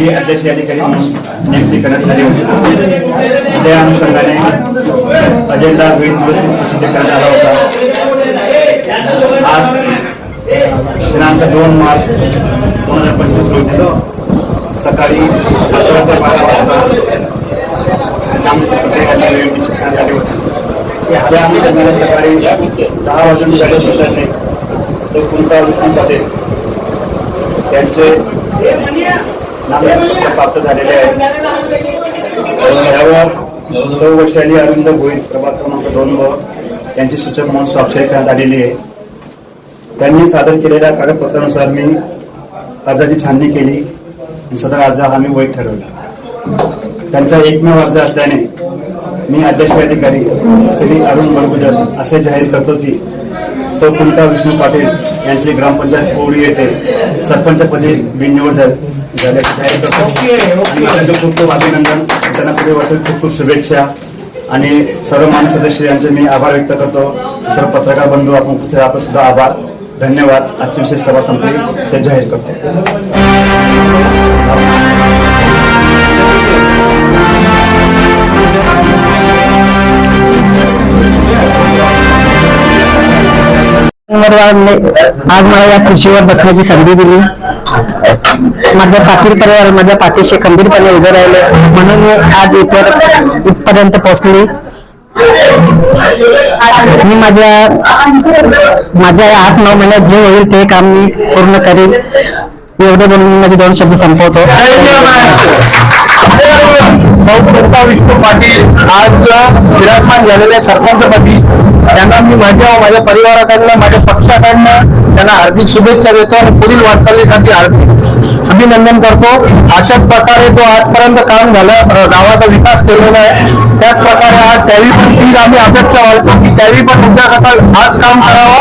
माझी अध्यक्ष अधिकारी म्हणून नियुक्ती करण्यात आली होती। त्या अनुषंगाने अजेंडा होईल प्रसिद्ध करण्यात आला होता। आज दिनांक 2 मार्च 2025 रोजी सकाळी 11 ते 12 वाजता नियुक्ती करण्यात आली होती। त्या अनुषंगाने सकाळी 10 वाजून 40 मिनिटांनी कुंता विष्णू पाटील यांचे नामनिर्देशन प्राप्त झालेले आहे। यावर सौ वैशाली अरविंद भोईर प्रभाग क्रमांक 2 व यांची सूचक म्हणून स्वाक्षरी करण्यात आलेली आहे। त्यांनी सादर केलेल्या कागदपत्रानुसार मी अर्जाची छाननी केली आणि सदर अर्ज हा मी वैध ठरवला। त्यांचा एकमेव अर्ज असल्याने मी अध्यक्ष अधिकारी श्री अरुण बडगुजर असे जाहीर करतो की सौ कुंता विष्णू पाटील यांची ग्रामपंचायत कोवळी येथे सरपंचपदी बिननिवड झाल्याचे जाहीर करतो आणि त्यांचे खूप खूप अभिनंदन, त्यांना पुढे वर्षात खूप खूप शुभेच्छा आणि सर्व मान्य सदस्य यांचे मी आभार व्यक्त करतो। सर्व पत्रकार बंधू आपण सुद्धा आभार, धन्यवाद। आजची विशेष सभा संपली असे जाहीर करतो। आज मला या खुर्चीवर बसण्याची संधी दिली। माझ्या पाटील परिवार माझ्या पाठीशी खंबीरपणे उभे राहिले म्हणून मी आज इथपर्यंत पोहोचली। मी माझ्या 8-9 महिन्यात जे होईल ते काम मी पूर्ण करेन। एवढे बोलून माझे 2 शब्द संपवतो। कुंता विष्णू पाटील आज विराजमान झालेल्या सरपंचपदी त्यांना मी माझ्या परिवाराकडनं माझ्या पक्षाकडनं त्यांना हार्दिक शुभेच्छा देतो आणि पुढील वाटचालीसाठी हार्दिक अभिनंदन करतो। अशाच प्रकारे तो आजपर्यंत काम झालं, गावाचा विकास केलेला आहे। त्याच प्रकारे आज त्यावेळी पण ती आम्ही अपेक्षा बाळगतो की त्यावेळी पण उद्या आज काम करावं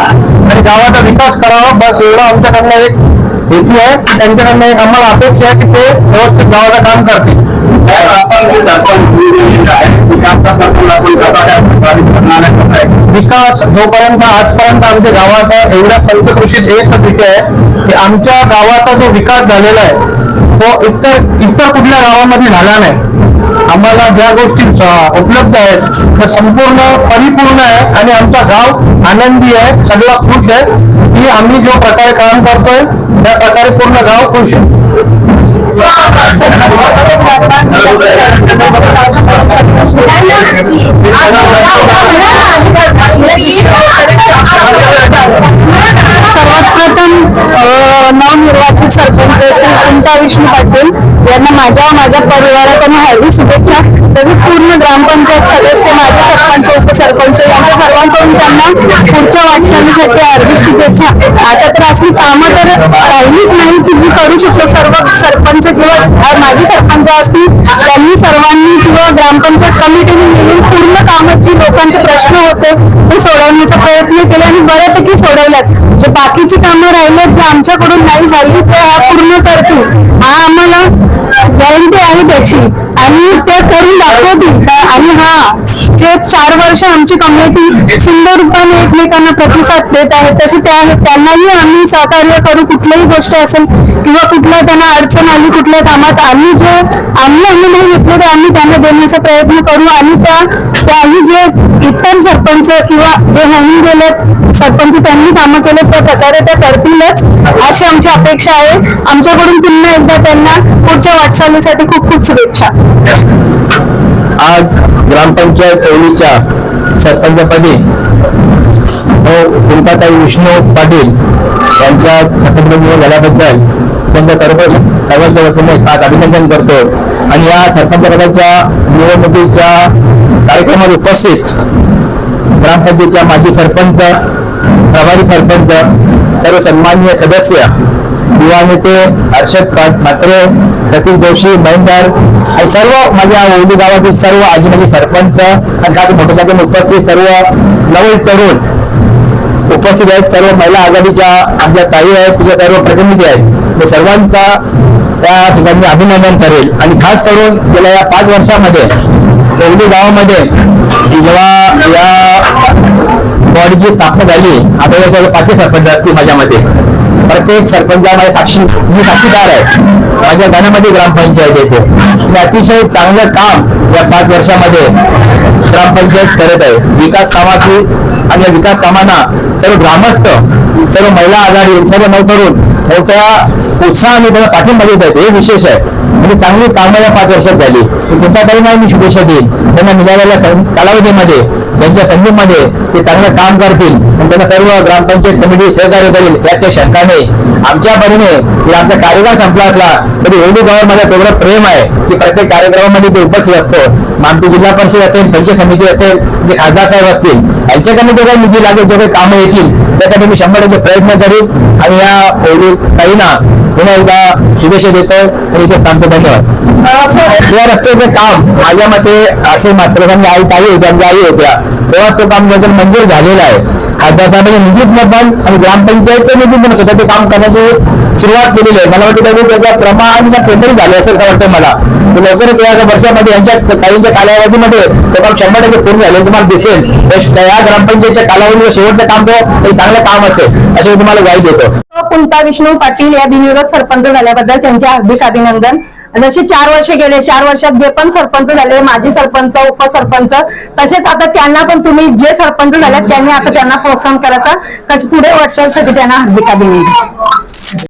आणि गावाचा विकास करावा, बस एवढा आमच्याकडनं एक हेतू आहे। त्यांच्याकडनं एक आम्हाला अपेक्षा आहे की ते व्यवस्थित गावाचं काम करतील। विकास जोपर्यंत आजपर्यंत आमच्या गावाचा एवढ्या पंचकृषीत एकच विषय आहे की आमच्या गावाचा जो विकास झालेला आहे तो इतर कुठल्या गावामध्ये झाला नाही। आम्हाला ज्या गोष्टी उपलब्ध आहेत त्या संपूर्ण परिपूर्ण आहे आणि आमचा गाव आनंदी आहे, सगळा खुश आहे की आम्ही जो प्रकारे काम करतोय त्या प्रकारे पूर्ण गाव खुश आहे। सर्वात प्रथम नवनिर्वाचित सरपंच श्री कुंता विष्णू पाटील यांना माझ्या परिवाराकडून हार्दिक शुभेच्छा। तसेच पूर्ण ग्रामपंचायत सदस्य, माझे सरपंच, उपसरपंच यांच्या सर्वांकडून त्यांना पुढच्या वाटचालीसाठी हार्दिक शुभेच्छा। आता तर अशी कामं तर राहिलीच नाही की जी करू शकतो। सर्व सरपंच किंवा माजी सरपंच असतील त्यांनी सर्वांनी किंवा ग्रामपंचायत कमिटीने मिळून पूर्ण कामं जी लोकांचे प्रश्न होते ते सोडवण्याचा प्रयत्न केला आणि बऱ्यापैकी सोडवल्यात। जे बाकीची कामं राहिलेत जे आमच्याकडून नाही झाली ते ह्या पूर्ण करतील, हा आम्हाला गॅरंटी आहे त्याची आणि ते करून दाखवतील। आणि जे 4 वर्ष आमची कमिटी सुंदर रूपाने एकमेकांना प्रतिसाद देत आहे तशी त्यांनाही आम्ही सहकार्य करू। कुठलीही गोष्ट असेल किंवा कुठल्या त्यांना अडचण आली कुठल्या कामात आम्ही अनुभव घेतले ते आम्ही त्यांना देण्याचा प्रयत्न करू आणि त्याही जे इतर सरपंच किंवा जे होऊन गेले सरपंच त्यांनी कामं केले त्या प्रकारे त्या करतीलच अशी आमची अपेक्षा आहे। आमच्याकडून पुन्हा एकदा त्यांना पुढच्या वाटचालीसाठी खूप खूप शुभेच्छा। आज ग्रामपंचायत ओळीच्या सरपंचपदी कुंताताई विष्णू पाटील यांच्या सरपंच निवड झाल्याबद्दल त्यांच्या सर्वांच्या वतीने खास अभिनंदन करतो आणि या सरपंच पदाच्या निवडणुकीच्या कार्यक्रमात उपस्थित ग्रामपंचायतच्या माजी सरपंच, प्रभारी सरपंच, सर्व सन्माननीय सदस्य, युवा नेते हर्षद म्हात्रे, प्रतीक जोशी, महेंदर आणि सर्व माझ्या ओली गावातील सर्व आजी माजी सरपंच आणि काही मोठ्या संख्येने उपस्थित सर्व नवीन तरुण उपस्थित आहेत। सर्व महिला आघाडीच्या आमच्या ताई आहेत, तिच्या सर्व प्रतिनिधी आहेत। मी सर्वांचा त्या ठिकाणी अभिनंदन करेल आणि खास करून गेल्या या 5 वर्षामध्ये ओली गावामध्ये जेव्हा या बॉडीची स्थापना झाली, आता याच्या 5 सरपंच असतील माझ्या मते, प्रत्येक सरपंच माझ्या मी साक्षीदार आहे. माझ्या गाण्यामध्ये ग्रामपंचायत येते आणि अतिशय चांगलं काम या 5 वर्षामध्ये ग्रामपंचायत करत आहे. विकास कामाची आणि या विकास कामांना सर्व ग्रामस्थ, सर्व महिला आघाडी, सर्व नवतरुण मोठ्या उत्साहाने त्यांना पाठिंबा देत आहेत. हे विशेष आहे. म्हणजे चांगली कामं या 5 वर्षात झाली. त्यांच्या काही नाही मी शुभेच्छा देईन. त्यांना मिळालेल्या कालावधीमध्ये, त्यांच्या संधीमध्ये ते चांगलं काम करतील आणि त्यांना सर्व ग्रामपंचायत कमिटी सहकार्य करेल याच्या शंका नाही. आमच्या परीने जर आमचा कार्यकाळ संपला असला तरी ओली गावामध्ये तेवढं प्रेम आहे की प्रत्येक कार्यक्रमामध्ये ते उपस्थित असतो. मग आमची जिल्हा परिषद असेल, पंचायत समिती असेल, जे खासदार साहेब असतील, यांच्याकडनं जो काही निधी लागेल, जो काही कामं येतील त्यासाठी मी 100% प्रयत्न करीन. आणि या ओली ताईंना पुन्हा एकदा शुभेच्छा देतो आणि इथे थांबतो. धन्यवाद. या रस्त्याचं काम माझ्या मते असे मात्र आई ताई होत्या, आई होत्या तेव्हा तो काम मंजूर झालेला आहे. खासदार साहेबांच्या निधीतनं पण आणि ग्रामपंचायतच्या निधीतून सुद्धा ते काम करण्याची सुरुवात केलेली आहे. मला वाटतं त्याच्या प्रमाण केंद्रित झाले असेल असं वाटतं मला. लवकरच या वर्षामध्ये यांच्या ताईंच्या कालावधीमध्ये ते काम 100% पूर्ण झाले तुम्हाला दिसेल. या ग्रामपंचायतच्या कालावधीचं शेवटचं काम तो चांगलं काम असेल असे मी तुम्हाला ग्वाही देतो. कुंता विष्णू पाटील या बिनविरोध सरपंच झाल्याबद्दल त्यांचे हार्दिक अभिनंदन. जसे 4 वर्ष गेले, 4 वर्षात जे पण सरपंच झाले, माजी सरपंच, उपसरपंच, तसेच आता त्यांना पण तुम्ही जे सरपंच झाले त्यांनी आता त्यांना प्रोत्साहन करायचं, पुढे वाटचालीसाठी त्यांना हार्दिक अभिनंदन.